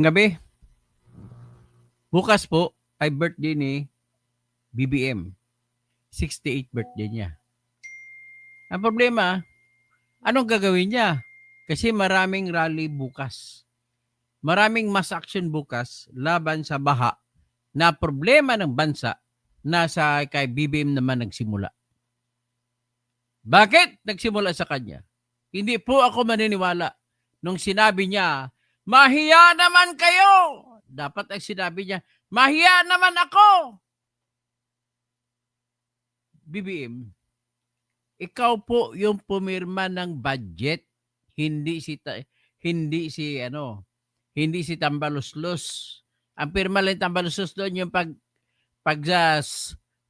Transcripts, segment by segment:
Gabi, bukas po ay birthday ni BBM. 68th birthday niya. Ang problema, anong gagawin niya? Kasi maraming rally bukas. Maraming mass action bukas laban sa baha na problema ng bansa na sa kay BBM naman nagsimula. Bakit nagsimula sa kanya? Hindi po ako maniniwala nung sinabi niya, mahiya naman kayo! Dapat ang sinabi niya, mahiya naman ako! BBM, ikaw po yung pumirma ng budget, hindi si hindi si hindi si Tambaluslos. Ang pirma lang Tambaluslos doon yung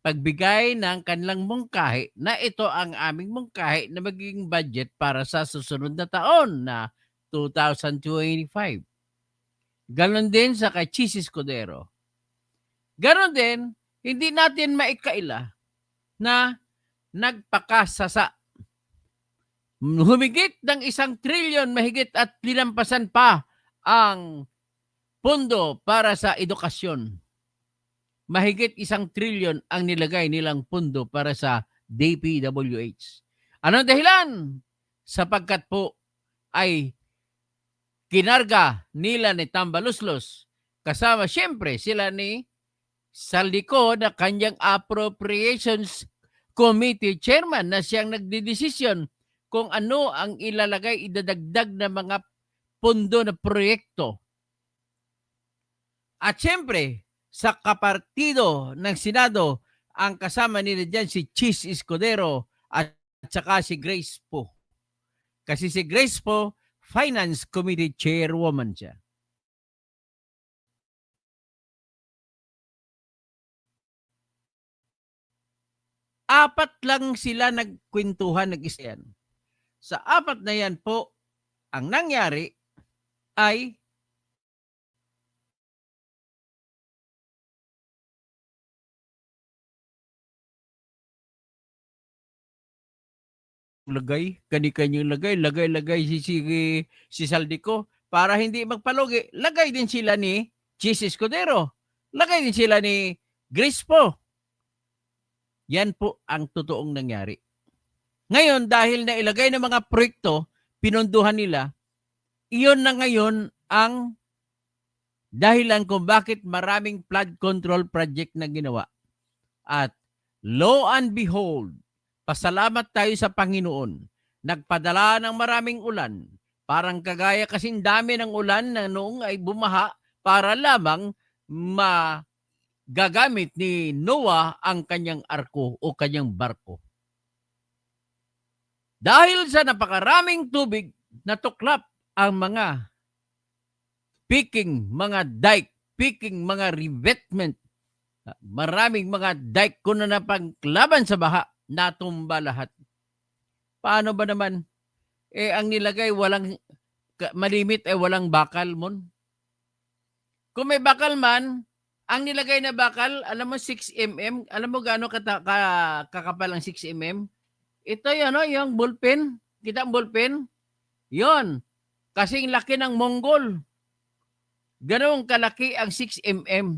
pagbigay ng kanilang mungkahi na ito ang aming mungkahi na magiging budget para sa susunod na taon na 2025. Ganon din sa kay Chis Escudero. Ganon din, hindi natin maikaila na nagpakasasa. Humigit ng 1 trilyon, mahigit at linampasan pa ang pondo para sa edukasyon. Mahigit 1 trilyon ang nilagay nilang pondo para sa DPWH. Anong dahilan? Sapagkat po ay kinarga nila ni Tambaluslos. Kasama siyempre sila ni Saldico na kanyang appropriations committee chairman na siyang nagdidesisyon kung ano ang ilalagay, idadagdag na mga pondo na proyekto. At siyempre, sa kapartido ng Senado, ang kasama nila dyan si Chis Escudero at saka si Grace Poe. Kasi si Grace Poe, Finance Committee Chairwoman siya. Apat lang sila nagkwentuhan, nag-isayan. Sa apat na yan po, ang nangyari ay lagay, kani-kanyang lagay si Saldico para hindi magpalugi. Lagay din sila ni Chis Escudero. Lagay din sila ni Grace Poe. Yan po ang totoong nangyari. Ngayon, dahil na ilagay ng mga proyekto, pinunduhan nila, iyon na ngayon ang dahilan kung bakit maraming flood control project na ginawa. At lo and behold, pasalamat tayo sa Panginoon. Nagpadala ng maraming ulan. Parang kagaya kasing dami ng ulan na noong ay bumaha para lamang magagamit ni Noah ang kanyang arko o kanyang barko. Dahil sa napakaraming tubig, natuklap ang mga mga dike, mga revetment. Maraming mga dike ko na napaglaban sa baha, natumba lahat. Paano ba naman? Ang nilagay walang malimit walang bakal mon. Kung may bakal man, ang nilagay na bakal, alam mo 6 mm, alam mo gaano kakapal ang 6 mm? Ito yung ballpen. Kita ang ballpen? Yon. Kasing laki ng Mongol. Ganong kalaki ang 6 mm.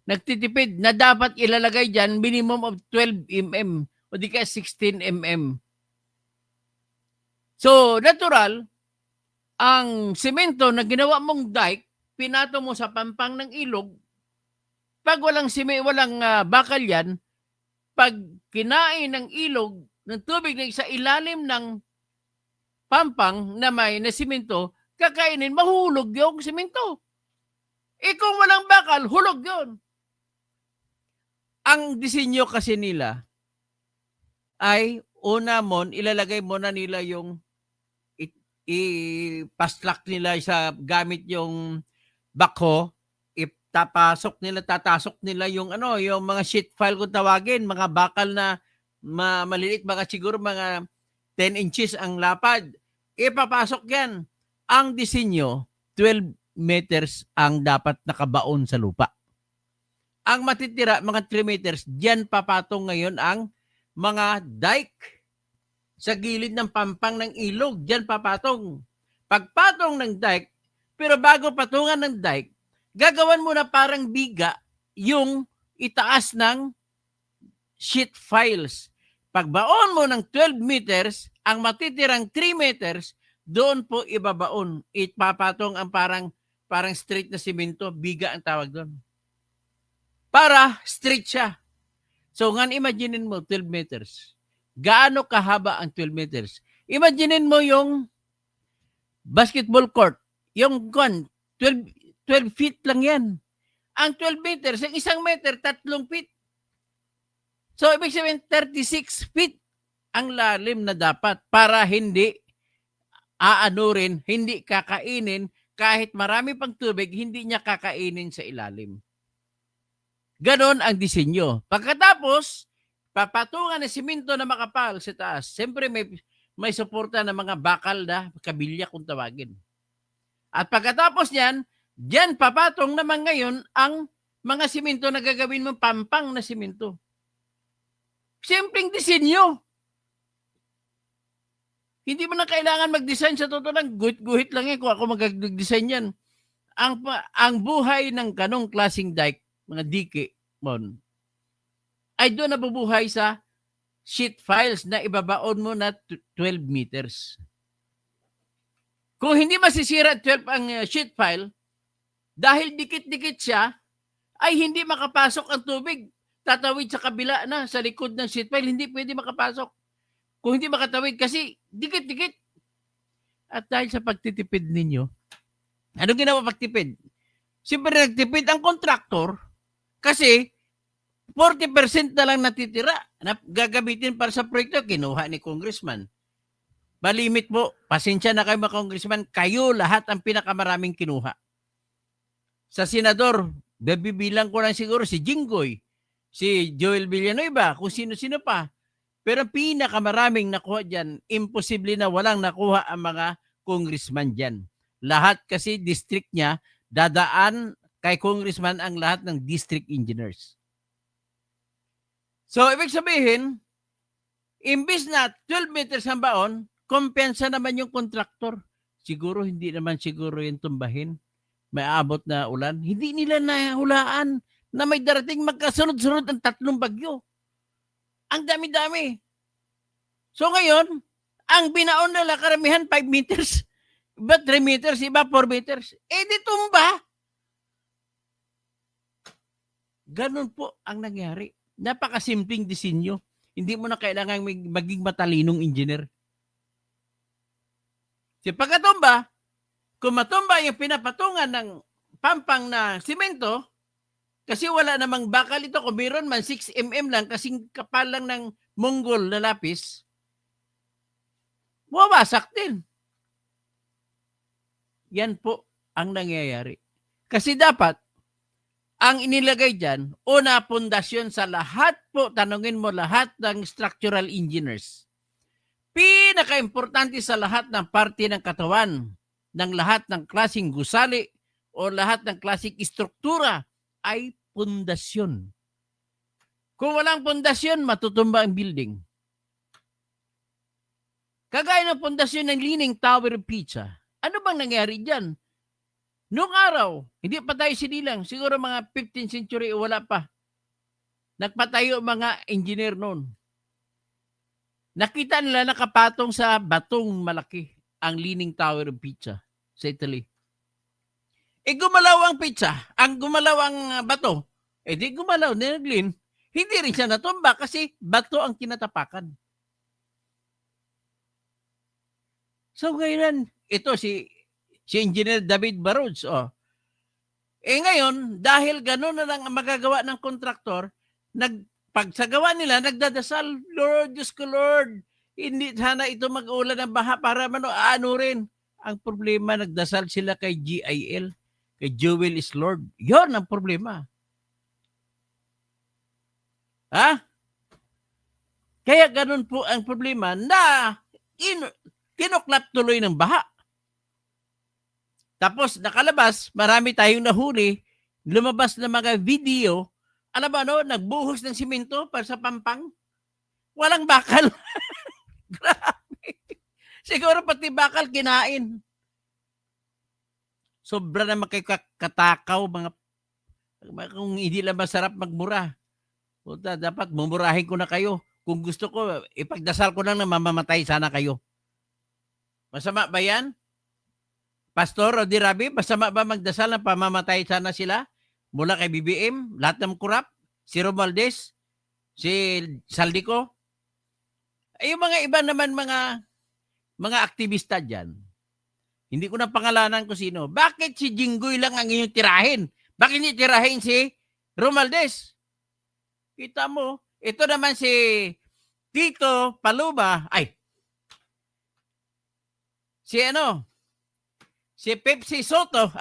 Nagtitipid na dapat ilalagay dyan minimum of 12 mm o di kaya 16 mm. So, natural, ang semento na ginawa mong dike, pinato mo sa pampang ng ilog, pag walang bakal yan, pag kinain ng ilog, ng tubig na sa ilalim ng pampang na may na semento, kakainin, mahulog yung semento. Kung walang bakal, hulog yun. Ang disenyo kasi nila ay una mon, ilalagay mo na nila yung ipaslak nila sa gamit yung backhoe, tatasok nila yung yung mga sheet file kung tawagin, mga bakal na maliliit, siguro mga 10 inches ang lapad. Ipapasok yan. Ang disenyo, 12 meters ang dapat nakabaon sa lupa. Ang matitira, mga 3 meters, diyan papatong ngayon ang mga dike. Sa gilid ng pampang ng ilog, diyan papatong. Pagpatong ng dike, Pero bago patungan ng dike, gagawan mo na parang biga yung itaas ng sheet files. Pagbaon mo ng 12 meters, ang matitirang 3 meters, doon po ibabaon. Ipapatong ang parang straight na simento, biga ang tawag doon. Para straight siya. So, imaginein mo 12 meters. Gaano kahaba ang 12 meters? Imaginein mo yung basketball court. Yung 12 feet lang yan. Ang 12 meters, ang isang meter, 3 feet. So, ibig sabihin, 36 feet ang lalim na dapat para hindi aanurin, hindi kakainin, kahit marami pang tubig, hindi niya kakainin sa ilalim. Ganon ang disenyo. Pagkatapos, papatungan ng simento na makapal sa taas. Siyempre, may suporta ng mga bakal na kabilya kung tawagin. At pagkatapos niyan, diyan papatong naman ngayon ang mga simento na gagawin mo pampang na simento. Simpleng disenyo. Hindi mo na kailangan mag-design, sa totoo lang, guhit-guhit lang yan kung ako mag-design yan. Ang buhay ng ganong klaseng dike, mga dike, ay doon nabubuhay sa sheet files na ibabaon mo na 12 meters. Kung hindi masisira 12 ang sheet file, dahil dikit-dikit siya, ay hindi makapasok ang tubig. Tatawid sa kabila na, sa likod ng sheet file, hindi pwede makapasok. Kung hindi makatawid kasi dikit-dikit. At dahil sa pagtitipid ninyo, anong ginawa pagtipid? Siyempre nagtipid ang kontraktor kasi 40% na lang natitira na gagamitin para sa proyekto, kinuha ni congressman. Malimit po, pasensya na kayo mga congressman, kayo lahat ang pinakamaraming kinuha. Sa senador, bibilang ko lang siguro si Jinggoy, si Joel Villanueva, kung sino-sino pa. Pero pinakamaraming nakuha dyan, imposible na walang nakuha ang mga congressman dyan. Lahat kasi district niya, dadaan kay congressman ang lahat ng district engineers. So, ibig sabihin, imbis na 12 meters ang baon, kumpensa naman yung kontraktor. Siguro, hindi naman siguro yung tumbahin. May abot na ulan. Hindi nila nahulaan na may darating magkasunod-sunod ang 3 bagyo. Ang dami-dami. So ngayon, ang binaon nila karamihan 5 meters. Iba 3 meters, iba 4 meters. Di tumba. Ganun po ang nangyari. Napakasimpleng disenyo. Hindi mo na kailangan maging matalinong engineer. Si pagkatumba, kung matumba yung pinapatungan ng pampang na simento, kasi wala namang bakal ito, kung meron man 6 mm lang, kasing kapal lang ng Mongol na lapis, wawasak din. Yan po ang nangyayari. Kasi dapat, ang inilagay dyan, una, pundasyon sa lahat po, tanungin mo lahat ng structural engineers. Pinaka-importante sa lahat ng parte ng katawan, ng lahat ng klaseng gusali, o lahat ng klaseng istruktura, ay pundasyon. Kung walang pundasyon, matutumba ang building. Kagaya ng pundasyon ng Leaning Tower of Pisa. Ano bang nangyari dyan? Noong araw, hindi pa tayo sinilang, siguro mga 15th century o wala pa. Nagpatayo mga engineer noon. Nakita nila nakapatong sa batong malaki ang Leaning Tower of Pisa sa Italy. Gumalaw ang pizza, gumalaw ang bato. Di gumalaw, nilaglim. Hindi rin siya natumba kasi bato ang kinatapakan. So ngayon, ito si Engineer David Baruch. Ngayon, dahil gano'n na lang ang magagawa ng kontraktor, pagsagawa nila, nagdadasal, Lord, Diyos ko, Lord, hindi sana ito mag-ulan ng baha para ano rin. Ang problema, nagdasal sila kay GIL. Kay Joel is Lord. Yon ang problema. Kaya ganun po ang problema na kinuklap tuloy ng baha. Tapos nakalabas, marami tayong nahuli, lumabas na mga video, alam mo, nagbuhos ng simento para sa pampang. Walang bakal. Grabe. Siguro pati bakal kinain. Sobra naman kayo katakaw, kung hindi lang masarap magmura. Puta, dapat mumurahin ko na kayo. Kung gusto ko, ipagdasal ko lang na mamamatay sana kayo. Masama ba yan? Pastor Rodi Rabi, masama ba magdasal na pamamatay sana sila? Mula kay BBM, lahat ng kurap, si Romualdez, si Saldico. Ay, yung mga iba naman mga aktivista dyan, hindi ko na pangalanan kung sino. Bakit si Jinggoy lang ang inyong tirahin? Bakit hindi tirahin si Romualdez? Kita mo, ito naman si Tito Paluma, si Pepsi Soto,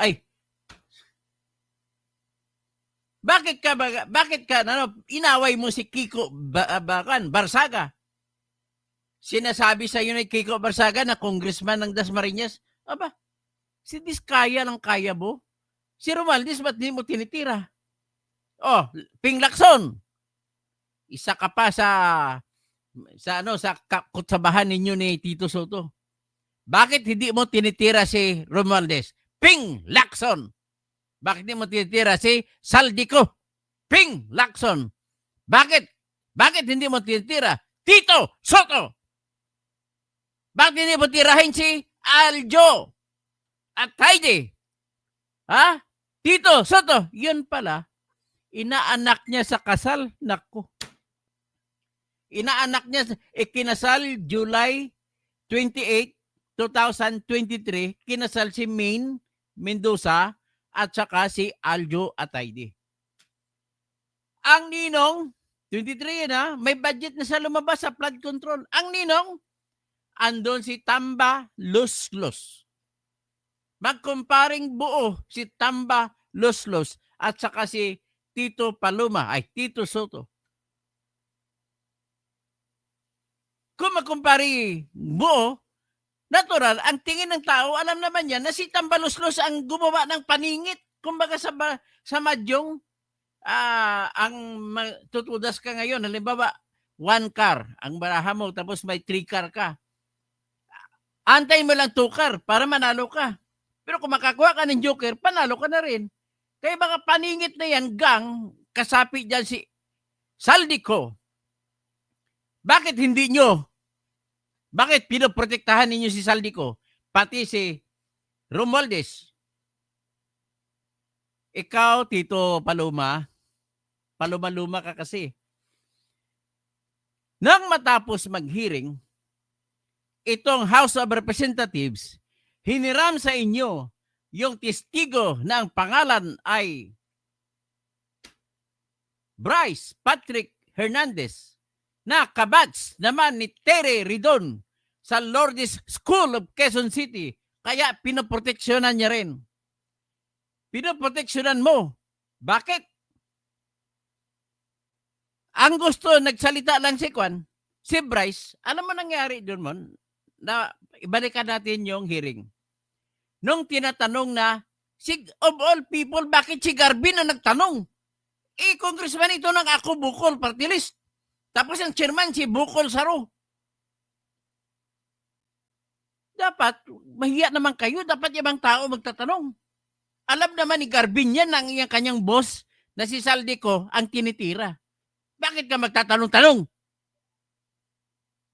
bakit ka inaway mo si Kiko Barsaga? Sinasabi sa iyo ni Kiko Barsaga na congressman ng Dasmariñas. Aba, si Diskaya ng kaya mo. Si Romualdez, ba't di mo tinitira? Oh, Ping Lacson. Isa ka pa sa kutsabahan ninyo ni Tito Soto. Bakit hindi mo tinitira si Romualdez? Ping Lacson. Bakit hindi mo tinitira si Saldico? Ping Lacson. Bakit hindi mo tinitira Tito Soto? Bakit hindi mo tirahin si Aljo at Heidi? Ha? Tito Soto, yun pala, inaanak niya sa kasal. Naku. Inaanak niya, kinasal July 28, 2023, kinasal si Maine Mendoza at saka si Aljo Atayde. Ang ninong, 23 yan ha, may budget na sa lumabas sa flood control. Ang ninong, andon si Tamba Luslos. Magkumparing buo si Tamba Luslos at saka si Tito Paluma, Tito Soto. Kung magkumpari buo, natural, ang tingin ng tao, alam naman yan na si Tamba Luslos ang gumawa ng paningit. Kumbaga sa madyong, ang tutudas ka ngayon, halimbawa, 1 car, ang baraha mo, tapos may 3 car ka. Antayin mo lang 2 car para manalo ka. Pero kung makakuha ka ng joker, panalo ka na rin. Kaya mga paningit na yan, gang, kasapi dyan si Saldico. Bakit pinoprotektahan ninyo si Saldico? Pati si Romualdez. Ikaw, Tito Paluma, paluma-luma ka kasi. Nang matapos mag-hearing, itong House of Representatives, hiniram sa inyo yung testigo na ang pangalan ay Bryce Patrick Hernandez na kabats naman ni Terry Ridon sa Lourdes School of Quezon City. Kaya pinoproteksyonan niya rin. Pinoproteksyonan mo. Bakit? Ang gusto, nagsalita lang si Bryce, alam mo nangyari doon mo, na ibalikan natin yung hearing. Nung tinatanong na, of all people, bakit si Garbin na nagtanong? Congressman ito ng Ako Bukol Party List. Tapos ang chairman si Bukol Saro. Dapat, mahiya naman kayo, dapat ibang tao magtatanong. Alam naman ni Garbin yan ang iyang kanyang boss na si Saldico ang tinitira. Bakit ka magtatanong-tanong?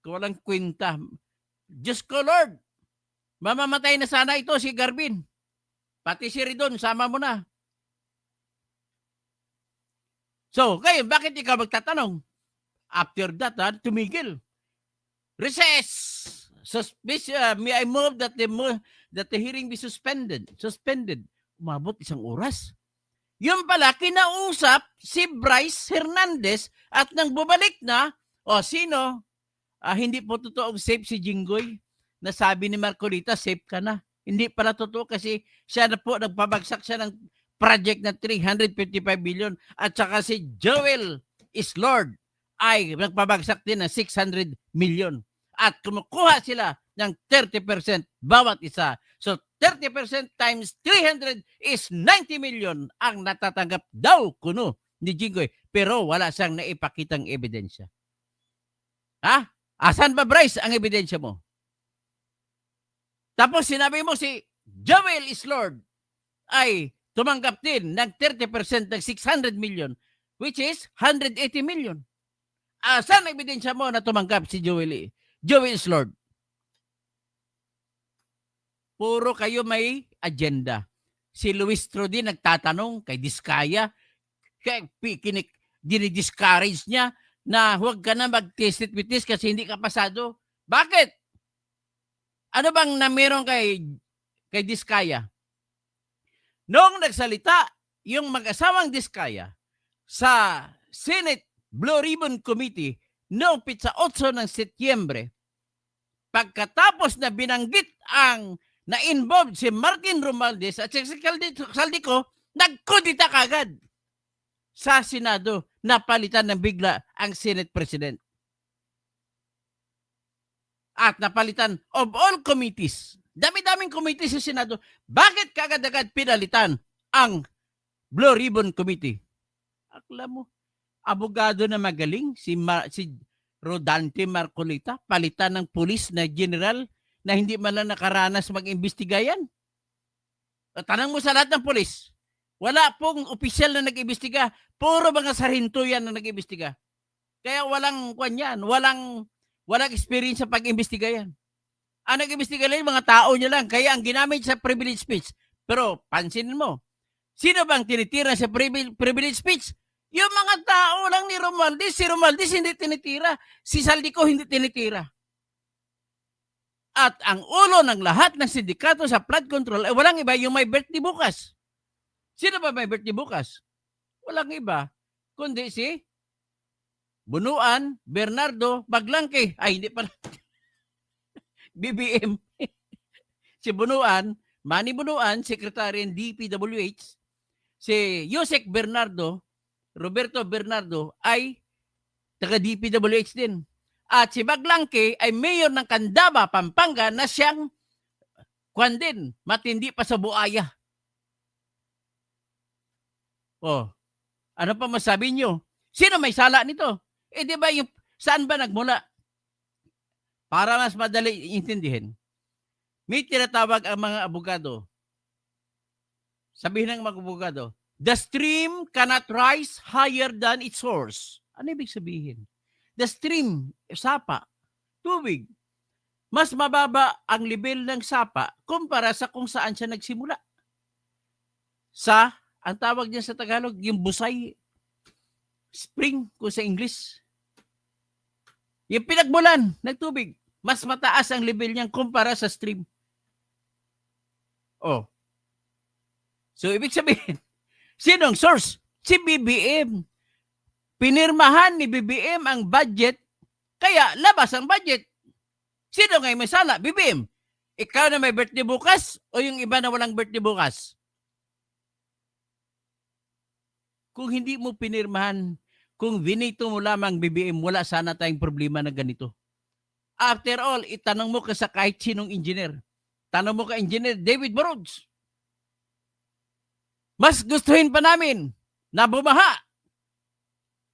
Walang kwenta. Diyos ko, Lord, mamamatay na sana ito si Garbin. Pati si Ridon, sama mo na. So, kayo, bakit ikaw magtatanong? After that, tumigil. Recess. May I move that the hearing be suspended. Umabot 1 oras. Yun pala, kinausap si Bryce Hernandez at nang bumalik na, sino? Hindi po totoong safe si Jinggoy. Nasabi ni Marcolita, safe ka na. Hindi pala totoo kasi siya na po, nagpabagsak siya ng project na 355 billion at saka si Joel Islord ay nagpabagsak din ng 600 million. At kumukuha sila ng 30% bawat isa. So 30% times 300 is 90 million ang natatanggap daw kuno ni Jinggoy. Pero wala siyang naipakitang ebidensya. Ha? Asan ba, Bryce, ang ebidensya mo? Tapos sinabi mo si Joel Islord ay tumanggap din ng 30% ng 600 million, which is 180 million. Saan ebidensya mo na tumanggap si Joey Slord? Puro kayo may agenda. Si Luis Trudi nagtatanong kay Diskaya, dinidiscourage niya na huwag ka na mag-test with kasi hindi ka pasado. Bakit? Ano bang meron kay Diskaya? Noong nagsalita yung mag-asawang Diskaya sa Senate Blue Ribbon Committee noong 8 ng Setyembre, pagkatapos na binanggit ang na-involved si Martin Romualdez at si Saldico, nagkudita kagad sa Senado na palitan ng bigla ang Senate President. At napalitan of all committees. Dami-daming committees sa Senado. Bakit kagad-agad pinalitan ang Blue Ribbon Committee? Akala mo, abogado na magaling, si Rodante Marcolita, palitan ng pulis na general na hindi man lang nakaranas mag-imbestiga yan. Tanong mo sa lahat ng pulis, wala pong opisyal na nag-imbestiga, puro mga sarhinto yan na nag-imbestiga. Kaya walang experience sa pag-imbestiga yan. Ang nag-imbestiga lang yung mga tao niya lang, kaya ang ginamit sa privilege speech. Pero pansinin mo, sino bang tinitira sa privilege speech? Yung mga tao lang ni Romualdez. Si Romualdez hindi tinitira. Si Saldico hindi tinitira. At ang ulo ng lahat ng sindikato sa flood control ay walang iba yung may birthday bukas. Sino ba may birthday bukas? Walang iba, kundi si Bunuan, Bernardo, Maglangke. Ay, hindi pala. BBM. Si Bunuan, Manny Bunuan, Secretary ng DPWH. Si Yusek Bernardo, Roberto Bernardo ay taga-DPWH din. At si Maglangke ay mayor ng Candaba, Pampanga na siyang din, matindi pa sa buaya. Ano pa masabi nyo? Sino may sala nito? Di ba yung saan ba nagmula? Para mas madali intindihin, may tinatawag ang mga abogado. Sabihin ng mga abogado, the stream cannot rise higher than its source. Ano ibig sabihin? The stream, sapa, tubig, mas mababa ang level ng sapa kumpara sa kung saan siya nagsimula. Ang tawag niya sa Tagalog, yung busay, spring kung sa English. Yung pinagmulan ng tubig, mas mataas ang level niyang kumpara sa stream. So, ibig sabihin, sinong source? Si BBM. Pinirmahan ni BBM ang budget, kaya labas ang budget. Sino ngayon may sala? BBM. Ikaw na may birthday bukas o yung iba na walang birthday bukas? Kung hindi mo pinirmahan, kung vinito mo lamang BBM, wala sana tayong problema na ganito. After all, itanong mo ka sa kahit sinong engineer. Tanong mo ka engineer David Barods. Mas gustuhin pa namin na bumaha.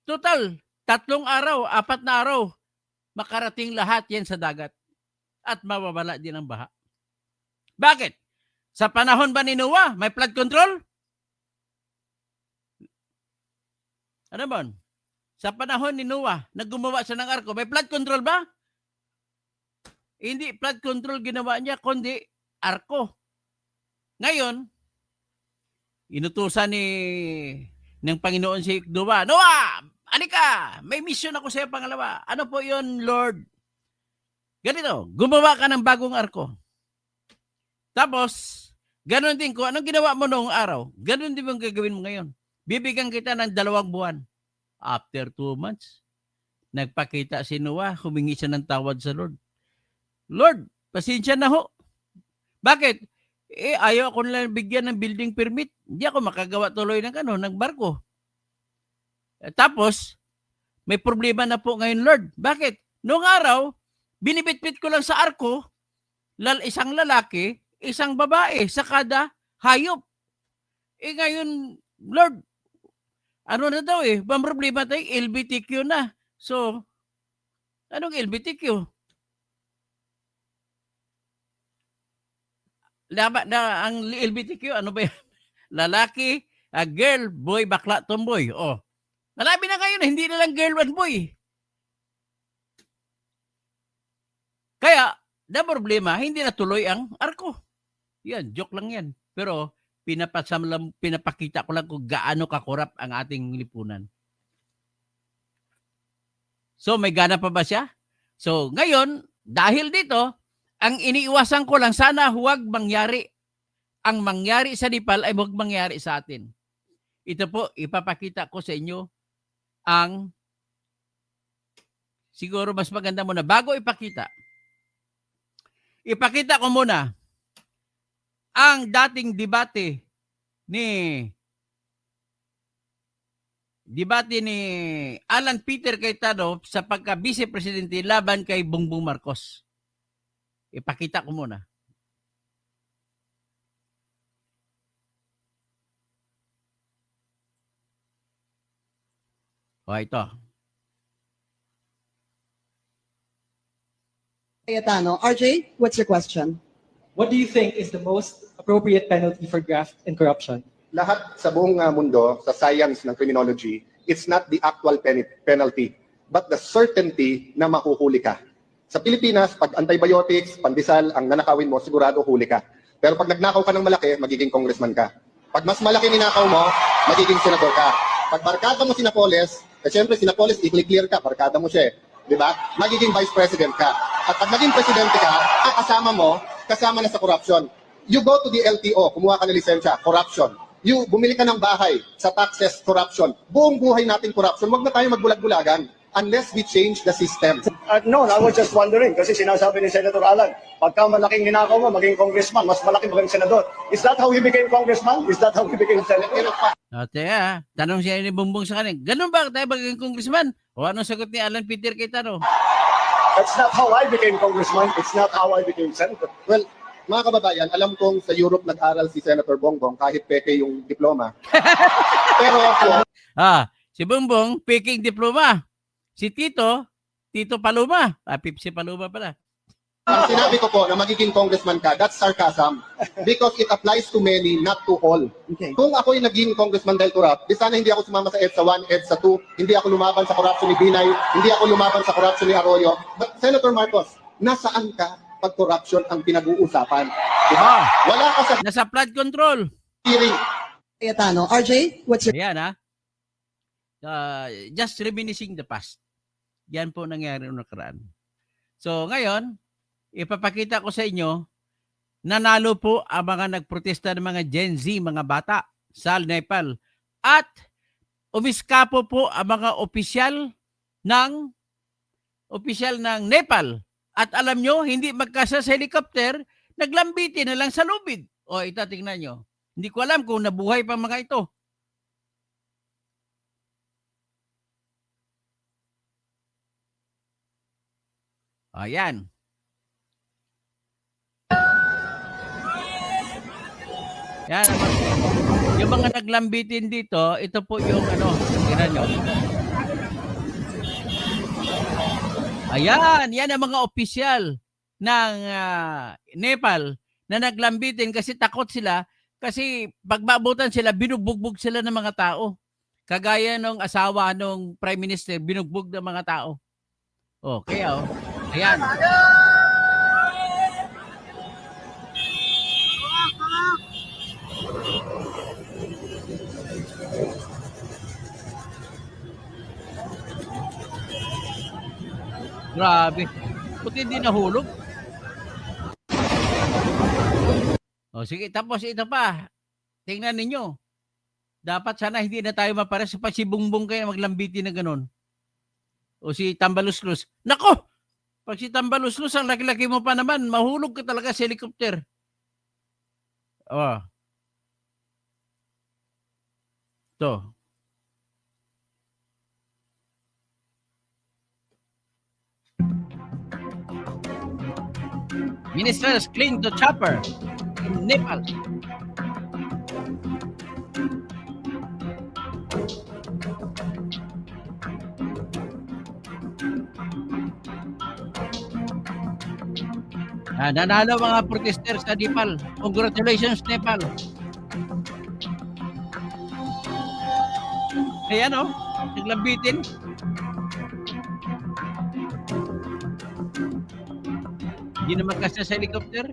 Total, 3 araw, 4 na araw, makarating lahat yan sa dagat. At mawawala din ang baha. Bakit? Sa panahon ba ni Noah, may flood control? Ano ba? Sa panahon ni Noah, na gumawa siya ng arko, may flood control ba? Hindi flood control ginawa niya, kundi arko. Ngayon, inutusan ng Panginoon si Noah, Noah, alika, may mission ako sa iyo pangalawa. Ano po yun, Lord? Ganito, gumawa ka ng bagong arko. Tapos, ganun din kung anong ginawa mo noong araw, ganun din mong gagawin mo ngayon. Bibigyan kita ng 2 buwan. After 2 months, nagpakita si Noah, humingi siya ng tawad sa Lord. Lord, pasensya na ho. Bakit? Ayaw ako lang bigyan ng building permit. Hindi ako makagawa tuloy ng barko. Tapos, may problema na po ngayon, Lord. Bakit? Noong araw, binibitbit ko lang sa arko, isang lalaki, isang babae, sa kada hayop. Ngayon, Lord, ano na daw bang problema tayo? LGBTQ na. So, anong LGBTQ? Ang LGBTQ, ano ba yan? lalaki, girl, boy, bakla, tomboy. Oh, marami na ngayon, hindi na lang girl and boy. Kaya, na problema, hindi natuloy ang arko. Yan, joke lang yan. Pero, pinapakita ko lang kung gaano kakurap ang ating lipunan. So, may gana pa ba siya? So, ngayon, dahil dito, ang iniiwasan ko lang, sana huwag mangyari. Ang mangyari sa Nepal ay huwag mangyari sa atin. Ito po, ipapakita ko sa inyo ang siguro mas maganda muna. Bago ipakita ko muna ang dating debate ni Alan Peter Cayetano sa pagka-vice presidente laban kay Bongbong Marcos. Ipakita ko muna. O, ito. Cayetano. RJ, what's your question? What do you think is the most appropriate penalty for graft and corruption? Lahat sa buong mundo, sa science ng criminology, it's not the actual penalty, but the certainty na mahuhuli ka. Sa Pilipinas, pag antibiotics, pandesal, ang nanakawin mo, sigurado huli ka. Pero pag nagnakaw ka ng malaki, magiging congressman ka. Pag mas malaki ninakaw mo, magiging senador ka. Pag barkada mo si Napoles, siyempre si Napoles, i-clear ka, barkada mo siya. Di ba? Magiging vice president ka. At pag naging presidente ka, kasama na sa corruption. You go to the LTO, kumuha ka ng lisensya, corruption. You bumili ka ng bahay, sa taxes, corruption. Buong buhay natin corruption. Huwag na tayo magbulag-bulagan unless we change the system. No, I was just wondering, kasi sinasabi ni Senator Alan, pagka malaking ninakaw mo, maging congressman, mas malaki maging senador. Is that how he became congressman? Is that how he became senator? Teka, tanong siya ni Bongbong sa kanin, ganun ba tayo magiging congressman? O anong sagot ni Alan Peter Cayetano? That's not how I became congressman. It's not how I became senator. Well, mga kababayan, alam kong sa Europe nag-aral si Senator Bongbong kahit peke yung diploma. Pero si Bongbong, peking diploma. Si Tito Paloma. Pipsi Paloma pala. ang sinabi ko po na magiging congressman ka, that's sarcasm. Because it applies to many, not to all. Okay. Kung ako'y naging congressman dahil corrupt, di sana hindi ako sumama sa EDSA 1, EDSA 2, hindi ako lumaban sa corruption ni Binay, hindi ako lumaban sa corruption ni Arroyo. But Senator Marcos, nasaan ka pag corruption ang pinag-uusapan? Diba? Wala ka sa Nasa flood control. hearing. Cayetano. RJ, what's your Ayan just reminiscing the past. Yan po nangyari noong nakaraan. So ngayon, ipapakita ko sa inyo, nanalo po ang mga nagprotesta ng mga Gen Z, mga bata sa Nepal. At umiskapo po ang mga opisyal ng Nepal. At alam nyo, hindi magkasa sa helicopter, naglambiti na lang sa lubid. O ito, tingnan nyo. Hindi ko alam kung nabuhay pa mga ito. Ayan. Yan, yung mga naglambitin dito, ito po yung tingnan nyo. Ayan, yan ang mga opisyal ng Nepal na naglambitin kasi takot sila kasi pag maabutan sila, binubugbog sila ng mga tao. Kagaya nung asawa nung Prime Minister, binugbog ng mga tao. Okay, ayan. Grabe. Buti hindi nahulog. Sige, tapos ito pa. Tingnan ninyo. Dapat sana hindi na tayo mapares pa si Bongbong kayo maglambiti na ganun. O si Tambaluslos. Nako! Pag si Tambaluslos, ang laki-laki mo pa naman, mahulog ka talaga sa helicopter. Ito. Ministers cling to chopper in Nepal. Nanalo mga protesters sa Nepal. Congratulations, Nepal. Ayan o, naglambitin. Hindi naman kasi sa helicopter.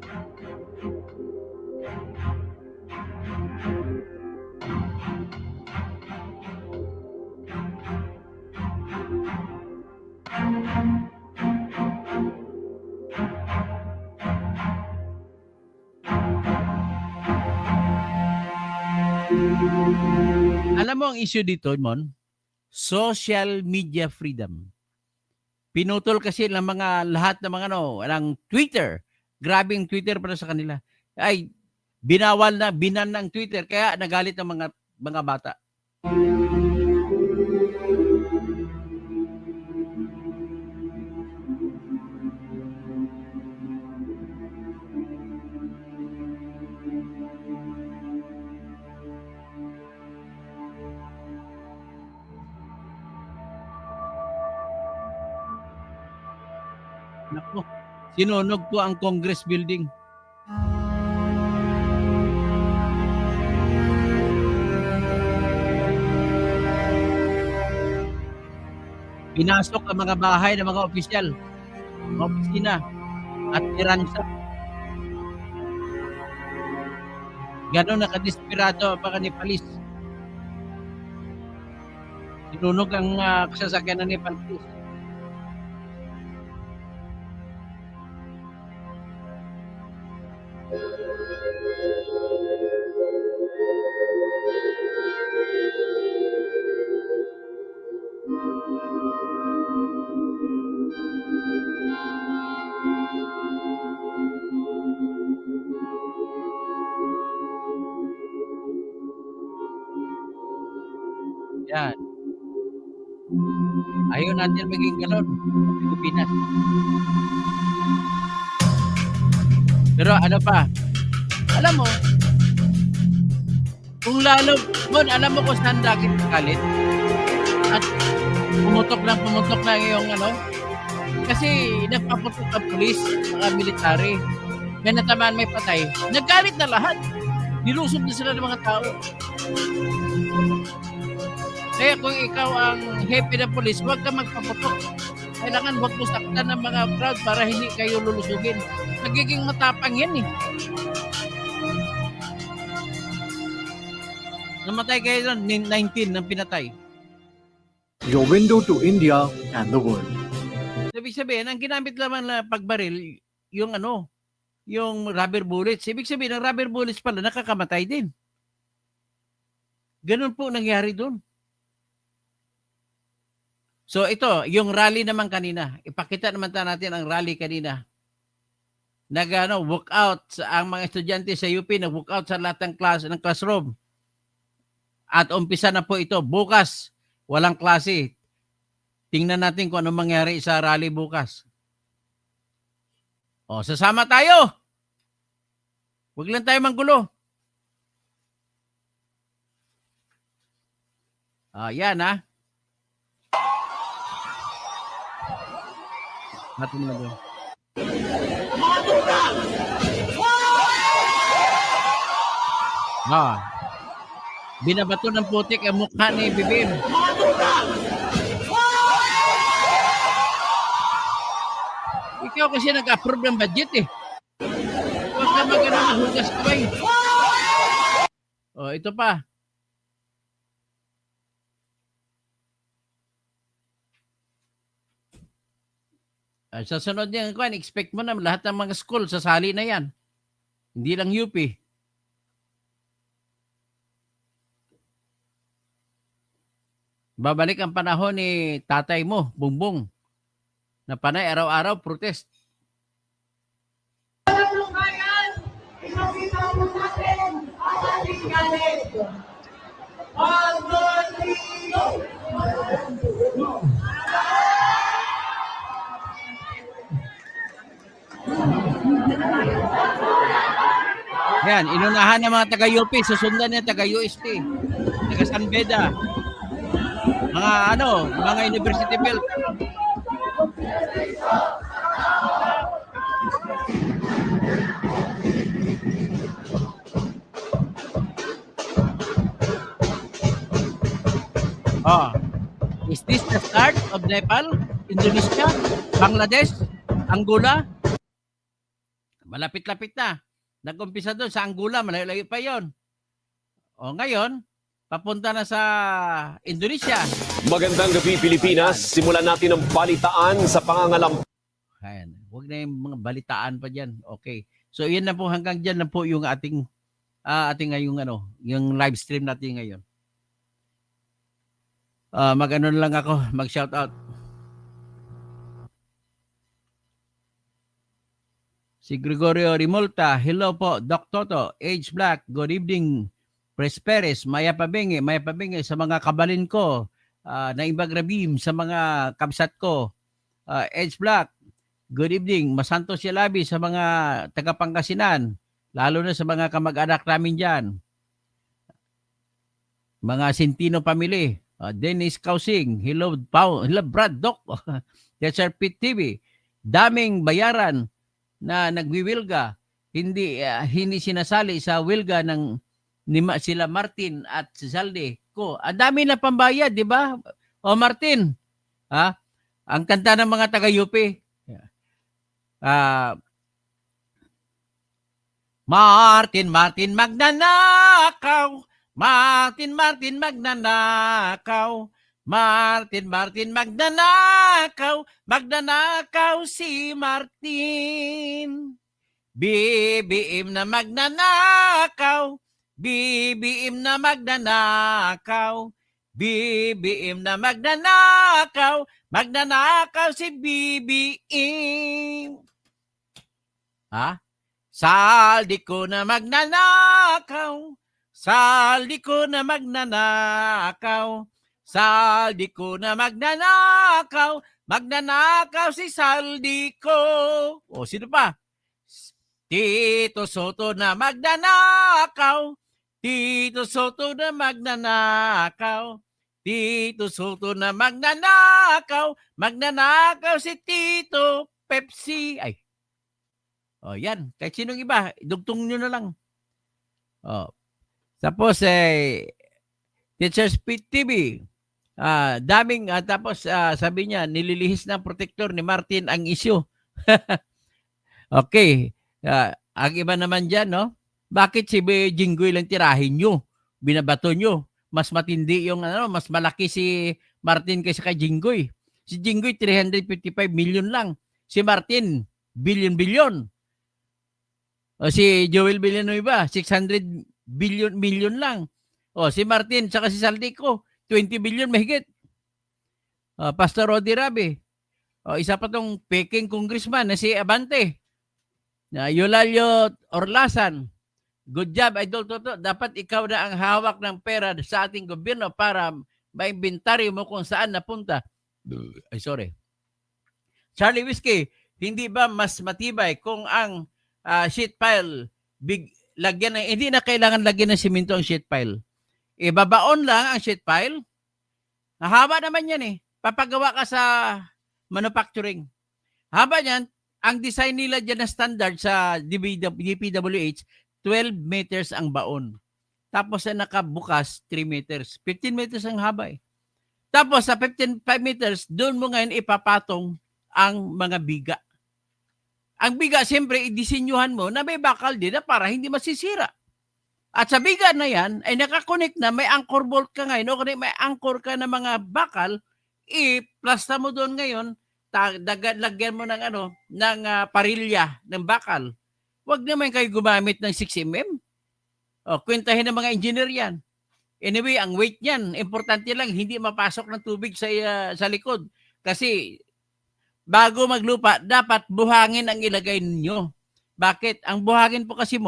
Alam mo ang issue dito, Mon? Social media freedom. Pinutol kasi ng mga lahat ng mga ng Twitter. Grabing Twitter para sa kanila. Ay binawal na, binan ng Twitter kaya nagalit ang mga bata. Naku, sinunog po ang Congress building. Pinasok ang mga bahay ng mga opisyal, mga opisina, at tiransa. Ganon nakadesperado ang mga Nepalis. Sinunog ang sasakyan ng Nepalis. Yan. Ayaw natin maging ganon sa Pilipinas. Pero ano pa? Alam mo, kung lalo, alam mo kung saan lagi galit? At pumutok lang yung kasi nagpaputok ang pulis, mga military. May natamaan, may patay. Naggalit na lahat. Nilusog na sila ng mga tao. Kaya kung ikaw ang hepe ng pulis, huwag ka magpaputok. Kailangan huwag mo saktan ng mga crowd para hindi kayo lulusugin. Nagiging matapang yan eh. Namatay kayo doon, 19 ng pinatay. Your window to India and the world. Ibig sabihin, ang ginamit lamang na pagbaril, yung yung rubber bullets. Ibig sabihin, ang rubber bullets pala nakakamatay din. Ganun po nangyari doon. So ito, yung rally naman kanina. Ipakita naman natin ang rally kanina. Walk out ang mga estudyante sa UP, nag-walk out sa lahat ng classroom. At umpisa na po ito. Bukas, walang klase. Tingnan natin kung ano mangyari sa rally bukas. O, sasama tayo. Huwag lang tayo manggulo. Yan ha. Natin na doon. Binabato ng putik ang mukha ni Bibim. Ikaw kasi nag-approve ng budget eh. Huwag ka maghugas kamay. Ito pa. Sa sunod niyan, expect mo na lahat ng mga school sasali na yan. Hindi lang UP. Babalik ang panahon ni tatay mo, Bongbong, na panay araw-araw protest. Yan, inunahan ng mga taga-UP, susundan niya taga-UST, taga-San Beda, mga university built. Oh. Is this the start of Nepal, Indonesia, Bangladesh, Angola? Malapit-lapit na. Nag-umpisa doon sa Angola, malayo-layo pa yon. O ngayon, papunta na sa Indonesia. Magandang gabi, Pilipinas. Simulan natin ang balitaan sa pangangalam. Ayan. Huwag na yung mga balitaan pa dyan. Okay. So, yan na po, hanggang dyan na po yung ating ngayong yung live stream natin ngayon. Mag-ano na lang ako, mag-shout out. Si Gregorio Rimolta, hello po, Doc Toto, Age Black, good evening, Pres Perez, Maya Pabenge sa mga kabalin ko, na Ibag Rabim, sa mga kabsat ko, Age Black, good evening, Masantos Yalabi sa mga taga-Pangasinan, lalo na sa mga kamag-anak namin dyan, mga Sintino family, Dennis Kausing, hello Brad Doc, Desert Pit TV, daming bayaran na nagwiwilga, hindi sinasali sa wilga ng sila Martin at si Zalde ko. Ang dami na pambayad, di ba? O Martin, ang kanta ng mga taga-UP. Martin magnanakaw. Martin magnanakaw. Martin magnanakaw si Martin. BBM na magnanakaw. BBM na magnanakaw. BBM na magnanakaw. Magnanakaw si BBM. Saldi ko na magnanakaw. Saldi ko na magnanakaw. Saldi ko na magnanakaw. Magnanakaw si Saldi ko. O, sino pa? Tito Soto na magnanakaw. Tito Soto na magnanakaw. Tito Soto na magnanakaw. Magnanakaw si Tito Pepsi. Ay. O, yan. Kahit sinong iba, dugtong nyo na lang. O. Tapos, Teacher Speed TV. Tapos sabi niya, nililihis ng protector ni Martin ang issue. Okay. Ang iba naman dyan, no? Bakit si Jinggoy lang tirahin nyo? Binabato nyo? Mas matindi yung, mas malaki si Martin kaysa kay Jinggoy. Si Jinggoy, 355 million lang. Si Martin, billion. O si Joel Villanueva, 600 million lang. O si Martin, saka si Saldico, 20 billion mahigit. Pastor Rodi Rabi. Isa pa tong peking congressman na si Abante. Eulalio Orlasan. Good job, Idol Toto. Dapat ikaw na ang hawak ng pera sa ating gobyerno para maimbintaryo mo kung saan napunta. Ay, sorry. Charlie Whiskey, hindi ba mas matibay kung ang sheet pile hindi na kailangan lagyan ng simento ang sheet pile? Ibabaon lang ang sheet pile. Haba naman yan eh. Papagawa ka sa manufacturing. Haba yan. Ang design nila dyan na standard sa DPWH, 12 meters ang baon. Tapos sa nakabukas, 3 meters. 15 meters ang haba eh. Tapos sa 5 meters, doon mo ngayon ipapatong ang mga biga. Ang biga, siyempre, idisenyuhan mo na may bakal din na para hindi masisira. At sa biga na yan, ay nakakonect na, may anchor bolt ka ngayon, o may anchor ka na mga bakal, i-plasta mo doon ngayon, lagyan mo ng parilya ng bakal. Huwag naman kayo gumamit ng 6mm. Kwentahin ng mga engineer yan. Anyway, ang weight niyan, importante lang, hindi mapasok ng tubig sa likod. Kasi, bago maglupa, dapat buhangin ang ilagay ninyo. Bakit? Ang buhangin po kasi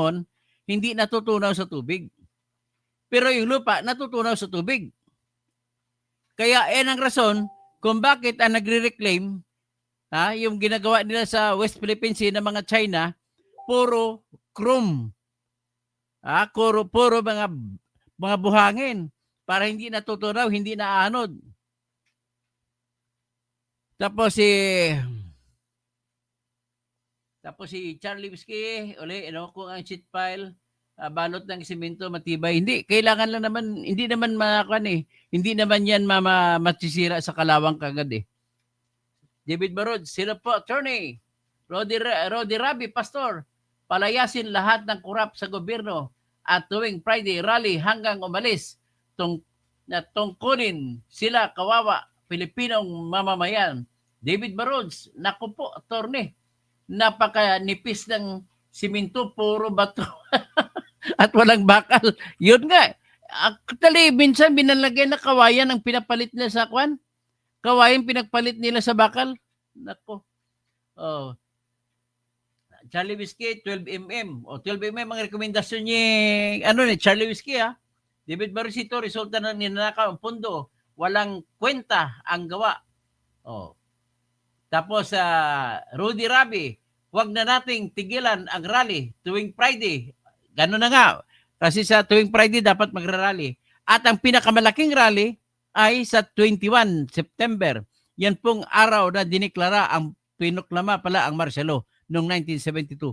hindi natutunaw sa tubig. Pero yung lupa, natutunaw sa tubig. Kaya yan ang rason kung bakit ang nagre-reclaim, yung ginagawa nila sa West Philippine Sea ng mga China, puro chrome. Puro mga buhangin para hindi natutunaw, hindi naanod. Tapos si Charlie Whiskey, kung ang sheet pile balot ng simento matibay. Hindi, kailangan lang naman, hindi naman hindi naman yan matisira sa kalawang kagad eh. David Barod, sila po, attorney. Rodi Rabi, pastor, palayasin lahat ng kurap sa gobyerno at tuwing Friday rally hanggang umalis tungkulin sila kawawa Pilipinong mamamayan. David Barods, naku po, attorney, napakanipis ng simento, puro bato at walang bakal. Yun nga, actually, minsan binalagay na kawayan ang pinapalit nila sa kwan. Kawayan pinagpalit nila sa bakal. Naku. Oh. Charlie Whiskey, 12mm. O, 12mm ang rekomendasyon ni, Charlie Whiskey, ha? David Barosito, resulta ng ninanakaw ang pundo. Walang kwenta ang gawa. O. Tapos, Rudy Rabi, huwag na nating tigilan ang rally tuwing Friday. Gano'n na nga. Kasi sa tuwing Friday dapat magra-rally. At ang pinakamalaking rally ay sa 21 September. Yan pong araw na diniklara ang pinuklama pala ang martial law noong 1972.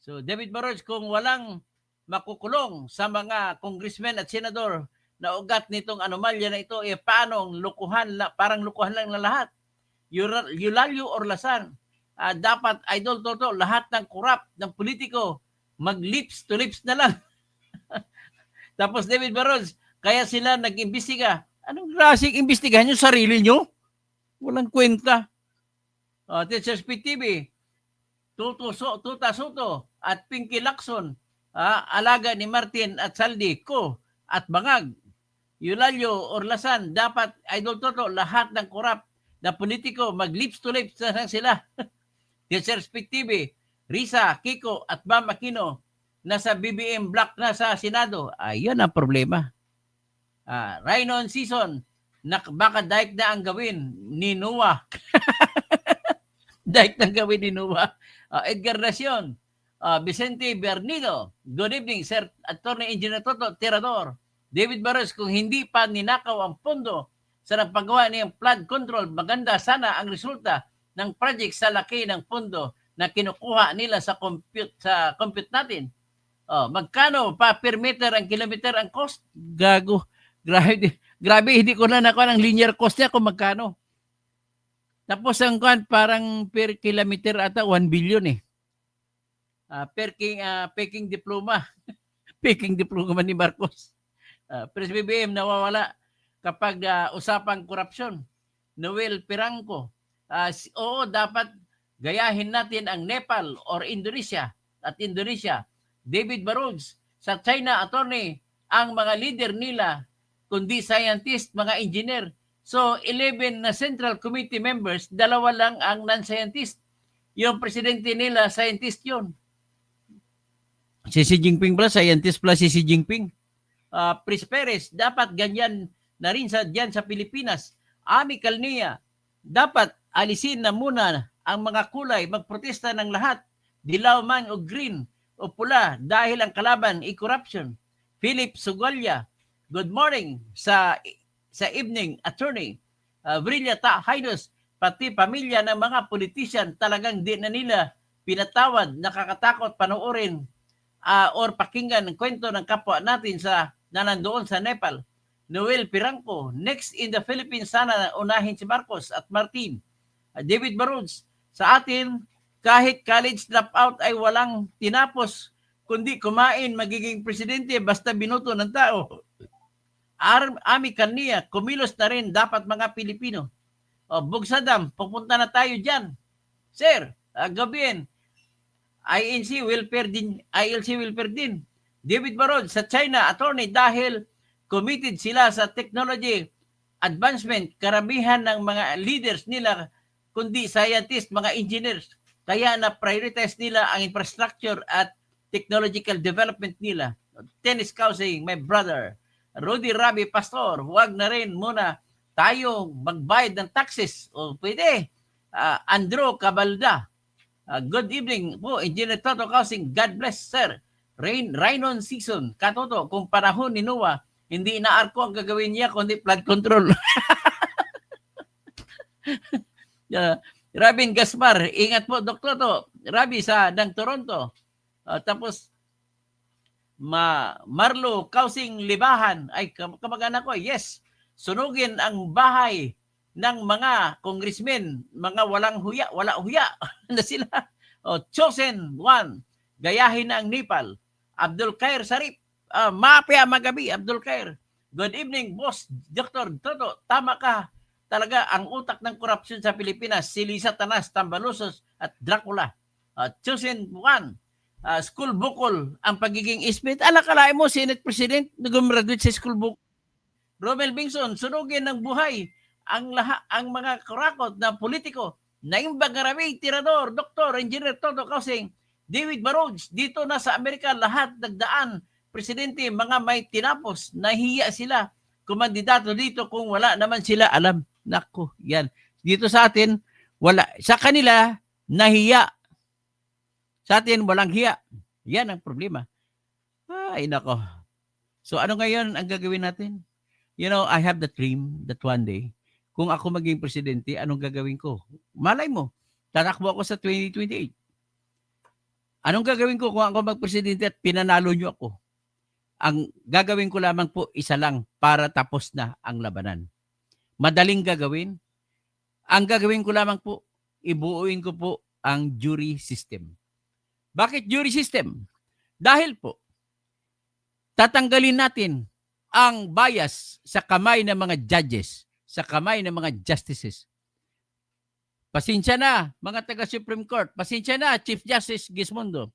So David Barods, kung walang makukulong sa mga congressmen at senador na ugat nitong anomalya na ito, paano lukuhan, parang lukuhan lang na lahat. Eulalio Orlasan, dapat Idol Toto, lahat ng kurap ng politiko, mag-lips to lips na lang. Tapos David Barods, kaya sila nag-imbestiga. Anong klaseng imbestigahan yung sarili nyo? Walang kwenta. Teachers PTV, Tuta Soto at Pinky Lacson, alaga ni Martin at Saldi, Ko at Bangag. Eulalio Orlasan, dapat Idol Toto, lahat ng kurap na politiko, mag-lips to lips na lang sila. Teachers PTV, Risa, Kiko at Bam Aquino, nasa BBM block na sa Senado. Ayun ang problema. Rhino season, baka daik na ang gawin ni Noah. Daik na gawin ni Noah. Edgar Nacion, Vicente Bernido, good evening, Sir Attorney Engineer Toto Tirador. David Barros, kung hindi pa ninakaw ang pondo sa nagpagawa niyang flood control, maganda sana ang resulta ng project sa laki ng pondo na kinukuha nila sa compute natin. Magkano pa per meter ang kilometer ang cost? Gago. Grabe, hindi ko na nakuha ng linear cost niya kung magkano. Tapos ang kuan parang per kilometer ata 1 billion eh. Peking diploma. Peking diploma ni Marcos. Pero sa BBM nawawala kapag usapang korupsyon. Noel Pirangco. Oo, dapat gayahin natin ang Nepal or Indonesia at Indonesia. David Barods, sa China, attorney, ang mga leader nila, kundi scientist, mga engineer. So, 11 na Central Committee members, 2 lang ang non-scientist. Yung presidente nila, scientist yun. Si Xi Jinping pala, scientist pala si Xi Jinping. Pris Perez, dapat ganyan na rin dyan sa Pilipinas. Ami Calnia, dapat alisin na muna ang mga kulay, magprotesta ng lahat, dilaw man o green o pula dahil ang kalaban ay corruption. Philip Sugalya, good morning sa evening, attorney. Brilla Haidos, pati pamilya ng mga politician talagang di na nila pinatawad, nakakatakot panoorin or pakinggan ng kwento ng kapwa natin na nandoon sa Nepal. Noel Pirangco, next in the Philippines sana unahin si Marcos at Martin. David Barods, sa atin kahit college dropout ay walang tinapos kundi kumain magiging presidente basta binuto ng tao. Ami Kania, kumilos na rin dapat mga Pilipino. Bugsadam, pupunta na tayo dyan. Sir, gabihin, ILC welfare din. David Barod, sa China, attorney, dahil committed sila sa technology advancement, karamihan ng mga leaders nila, kundi scientists, mga engineers. Kaya na-prioritize nila ang infrastructure at technological development nila. Tennis Kausing, my brother. Rudy Rabi, pastor, huwag na rin muna tayo magbayad ng taxes. O pwede. Andrew Cabalda, good evening po, Engineer Toto Kausing, God bless, sir. Rhino season, Katoto, kung panahon ni Noah, hindi inaarko ang gagawin niya kundi flood control. Robin Gaspar, ingat po, Dr. To. Rabi sa Toronto. Tapos, Marlo Kausing Libahan, ay kamag-anak ko, yes, sunugin ang bahay ng mga congressmen, mga wala huya na sila. Chosen one, gayahin na ang Nepal. Abdul Khair Sarip, mapya magabi, Abdul Khair. Good evening, boss, Dr. Toto, tama ka. Talaga, ang utak ng korupsyon sa Pilipinas, si Lisa Tanas, Tambalusos, at Dracula. Chosen one, school bukol ang pagiging ismit. Alakalain mo, Senate President, nag-graduate sa school bukol. Romel Bingson, sunugin ng buhay ang mga kurakot na politiko, Naimbag Ngaramay, Tirador, Doktor, Engineer Toto Kausing, David Barods, dito na sa Amerika, lahat nagdaan, Presidente, mga may tinapos, nahiya sila, kumandidato dito kung wala naman sila alam. Naku, yan. Dito sa atin, wala. Sa kanila, nahiya. Sa atin, walang hiya. Yan ang problema. Ay, nako. So, ano ngayon ang gagawin natin? You know, I have the dream that one day, kung ako maging presidente, anong gagawin ko? Malay mo, tatakbo ako sa 2028. Anong gagawin ko kung ako magpresidente at pinanalo nyo ako? Ang gagawin ko lamang po, isa lang, para tapos na ang labanan. Madaling gagawin. Ang gagawin ko lamang po, ibuuin ko po ang jury system. Bakit jury system? Dahil po, tatanggalin natin ang bias sa kamay ng mga judges, sa kamay ng mga justices. Pasensya na, mga taga-Supreme Court. Pasensya na, Chief Justice Gismondo.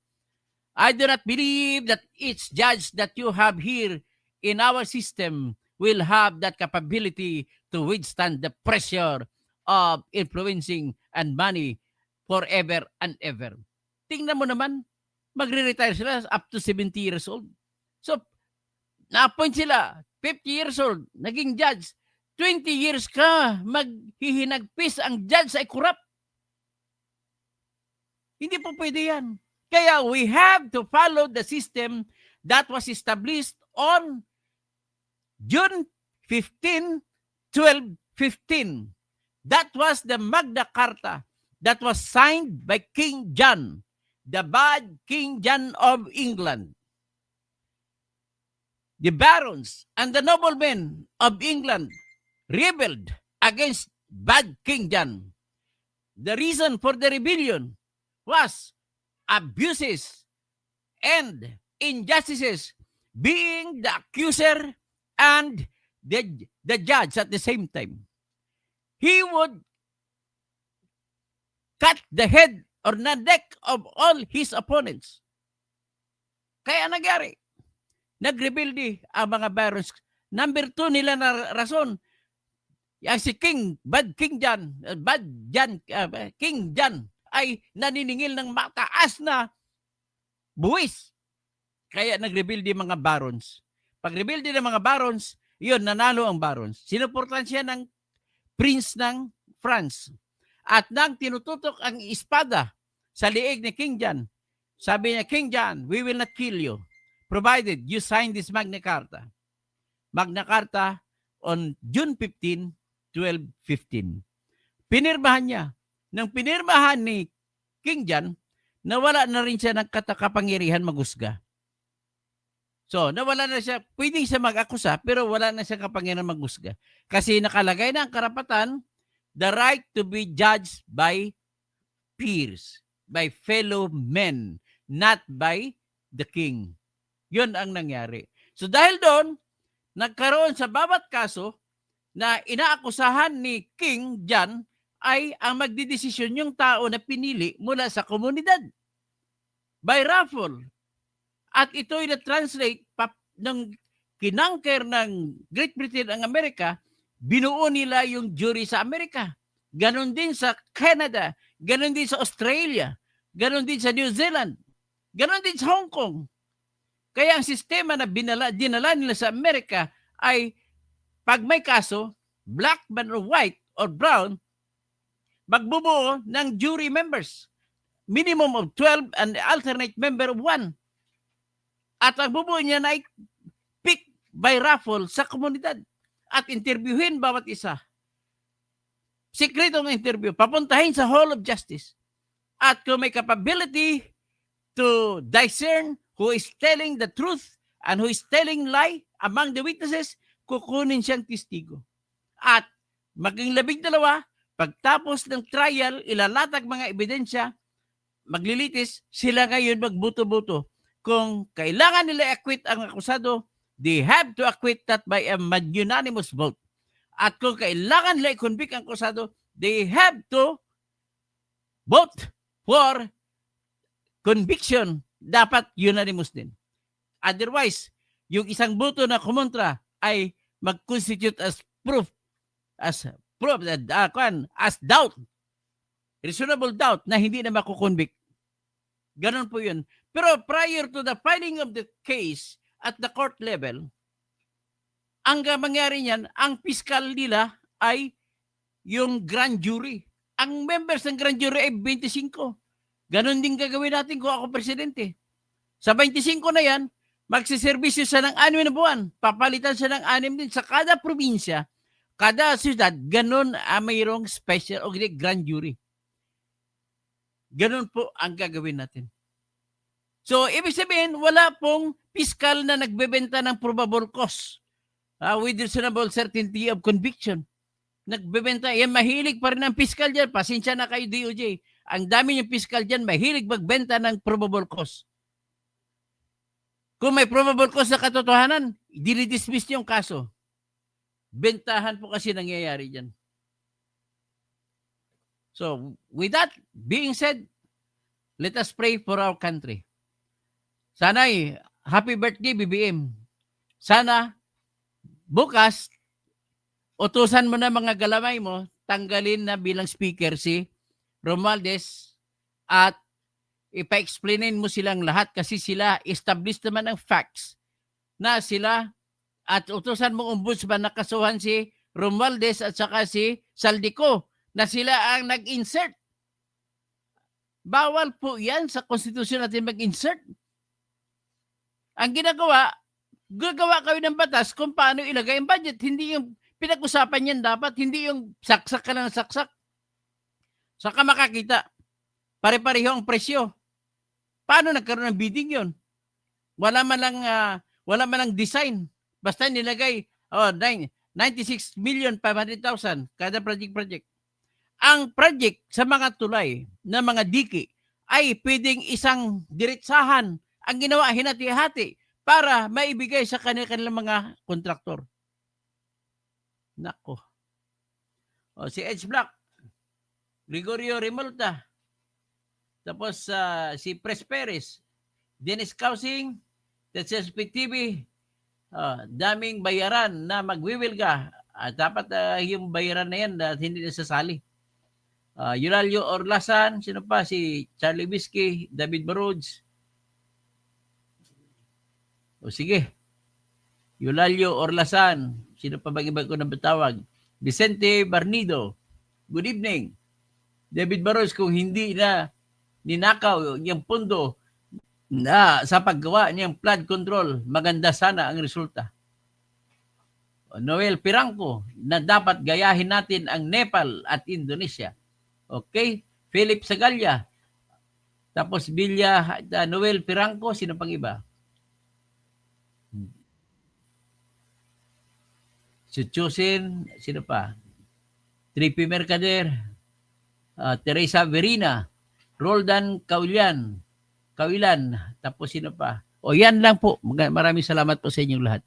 I do not believe that each judge that you have here in our system will have that capability to withstand the pressure of influencing and money forever and ever. Tingnan mo naman, magre-retire sila up to 70 years old. So, na-appoint sila, 50 years old, naging judge. 20 years ka, maghihinagpis ang judge ay corrupt. Hindi po pwede yan. Kaya we have to follow the system that was established on June 15, 1215. That was the Magna Carta that was signed by King John, the bad King John of England. The barons and the noblemen of England rebelled against bad King John. The reason for the rebellion was abuses and injustices, being the accuser and the judge at the same time. He would cut the head or the neck of all his opponents. Kaya nagyari, nagrebelde ang mga barons. Number 2 nila na rason, yung si King John ay naniningil ng mataas na buwis. Kaya nagrebelde mga barons. Pag rebelde ng mga barons, yun, nanalo ang barons. Sinuportan siya ng Prince ng France. At nang tinututok ang espada sa liig ni King John, sabi niya, King John, we will not kill you provided you sign this Magna Carta. Magna Carta on June 15, 1215. Pinirmahan niya. Nang pinirmahan ni King John, nawala na rin siya ng kapangyarihan magusga. So, nawala na siya, pwedeng siya mag-akusa, pero wala na siya kapangyarihan magusga. Kasi nakalagay na ang karapatan, the right to be judged by peers, by fellow men, not by the king. Yun ang nangyari. So dahil doon, nagkaroon sa bawat kaso na inaakusahan ni King John ay ang magdidesisyon yung tao na pinili mula sa komunidad. By raffle. At ito'y na-translate ng kinangker ng Great Britain ang Amerika, binuo nila yung jury sa Amerika. Ganon din sa Canada, ganon din sa Australia, ganon din sa New Zealand, ganon din sa Hong Kong. Kaya ang sistema na dinala nila sa Amerika ay pag may kaso, black man or white or brown, magbubuo ng jury members. Minimum of 12 and alternate member of 1. At ang bubuo niya ay pick by raffle sa komunidad. At interviewin bawat isa. Sikretong interview. Papuntahin sa Hall of Justice. At kung may capability to discern who is telling the truth and who is telling lie among the witnesses, kukunin siyang testigo. At maging 12, pagtapos ng trial, ilalatag mga ebidensya, maglilitis, sila ngayon magbuto-buto. Kung kailangan nila acquit ang akusado, they have to acquit that by a unanimous vote. At kung kailangan nila i-convict ang akusado, they have to vote for conviction. Dapat unanimous din. Otherwise, yung isang boto na kumontra ay mag-constitute as proof, as doubt, reasonable doubt na hindi na makukonvict. Ganon po yun. Pero prior to the filing of the case at the court level, ang mangyari niyan, ang piskal nila ay yung grand jury. Ang members ng grand jury ay 25. Ganon din gagawin natin kung ako presidente. Sa 25 na yan, magsiservisyo siya ng 6 na buwan. Papalitan siya ng 6 din sa kada probinsya, kada siyudad. Ganon mayroong special o grand jury. Ganon po ang gagawin natin. So, ibig sabihin, wala pong piskal na nagbebenta ng probable cause with reasonable certainty of conviction. Nagbebenta, yan mahilig pa rin ang piskal dyan. Pasensya na kayo, DOJ. Ang dami yung piskal dyan, mahilig magbenta ng probable cause. Kung may probable cause na katotohanan, dinidismiss yung kaso. Bentahan po kasi nangyayari dyan. So, with that being said, let us pray for our country. Sana'y happy birthday, BBM. Sana bukas, utusan mo na mga galamay mo, tanggalin na bilang speaker si Romualdez at ipa-explainin mo silang lahat kasi sila established naman ang facts na sila at utusan mo ombudsman na kasuhan si Romualdez at saka si Saldico na sila ang nag-insert. Bawal po yan sa konstitusyon natin mag-insert. Ang gagawa kayo ng batas kung paano ilagay ang budget. Hindi yung pinag-usapan yan dapat, hindi yung saksak ka ng saksak. Saka makakita, pare-pareho ang presyo. Paano nagkaroon ng bidding yon? Wala man lang design. Basta nilagay 96,500,000 kada project. Ang project sa mga tulay na mga diki ay pwedeng isang diretsahan ang ginawa hinati-hati para maibigay sa kanilang mga kontraktor. Nako. Si Edge Black, Gregorio Remolta, tapos si Pres Perez, Dennis Causing, TSP TV, daming bayaran na magwiwilga. Dapat yung bayaran na yan hindi nasasali. Eulalio Orlasan, sino pa? Si Charlie Bisky, David Barods. O sige. Eulalio Orlasan, sino pa bang iba ko na batawag? Vicente Barnido, good evening. David Barods, kung hindi na ninakaw yung pundo na sa paggawa niyang flood control, maganda sana ang resulta. Noel Pirangco, na dapat gayahin natin ang Nepal at Indonesia. Okay? Philip Sagalya. Tapos Noel Pirangco, sino pang iba? Si Chusin, sino pa? Tripi Mercader, Teresa Verina, Roldan Kawilan, tapos sino pa? O yan lang po. Maraming salamat po sa inyong lahat.